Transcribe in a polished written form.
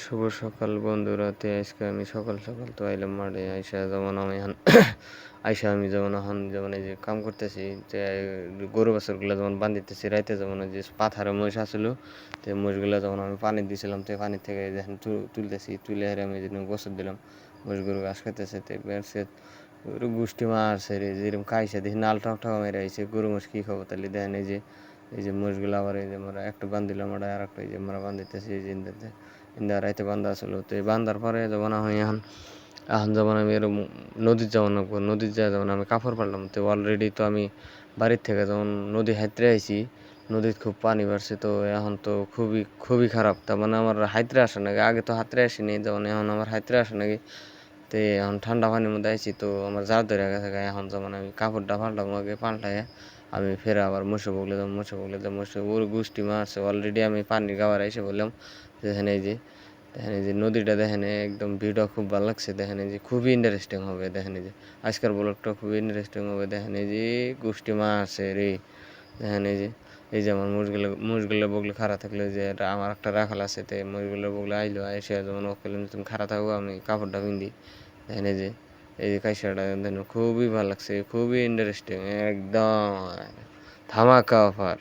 শুভ সকাল বন্ধুরা। আজকে আমি সকাল সকাল তো আইলাম মাঠে। আইসা যেমন আমি এখন আইসা আমি যেমন এখন যেমন এই যে কাম করতেছি, যে গরু বাছুরগুলো যেমন বান্ধিতেছি। রাইতে যেমন ওই যে পাথারে মহিষ আসলো, তো মহিষগুলো যেমন আমি পানি দিয়েছিলাম, তো পানি থেকে যখন তুলতেছি, তুলে হারে আমি যেন গোসল দিলাম। মহিষ গরু ঘাস খেতেছে, তো বেরছে গরু গোষ্ঠী মারছে রে, যেরকম খাইছে দেখি নাল টক মেরে আইছে। গরু মহিষ কী খাবো তাহলে দেখেন এই যে মহিষগুলো আবার এই যে আমরা একটা বান্ধিলাম, আমরা আর একটা এই যে আমরা বান্ধিতেছি এই যে ইন্দা রাইতে বান্ধা আসলো। তো এই বান্ধার পরে যখন আমি এখন এখন যেমন আমি এরকম নদীর যাওয়া লাগবো, নদীর যায় যেমন আমি কাপড় পারলাম। তো অলরেডি তো আমি বাড়ির থেকে যেমন নদী হাইতরে আইছি, নদীর খুব পানি বাড়ছে। তো এখন তো খুবই খুবই খারাপ, তার মানে আমার হাইতরে আসে নাকি, আগে তো হাতরে আসেনি, যেমন এখন আমার হাইতরে আসে নাকি। তো এখন ঠান্ডা পানির মধ্যে আইছি, তো আমার জার ধরে গেছে গায়ে। এখন যেমন আমি কাপড়টা পাল্টাবো, আগে পাল্টাইয়া আমি ফের আবার মোষে বগলে যাবো মোষে ওর গোষ্ঠী মারছে। অলরেডি আমি পানির গাওয়ার এসে বললাম। দেখেন এই যে নদীটা দেখেন, একদম ভিউটা খুব ভালো লাগছে। দেখেন এই যে খুবই ইন্টারেস্টিং হবে। দেখেন এই যে আজকের ব্লগটা খুবই ইন্টারেস্টিং হবে। দেখেন এই যে গোষ্ঠী মারছে রে। দেখেন এই যে আমার মুরগুলো বগলে খাড়া থাকলে, যে এটা আমার একটা রাখাল আছে, তো মুরগুলো বগলে আইলো, এসে যেমন ও বললাম তুমি খাড়া থাকো, আমি কাপড়টা পিন্দি। দেখেন এই যে কাইসাটা দেখেন খুবই ভালো লাগছে, খুবই ইন্টারেস্টিং, একদম ধামাকা অফার।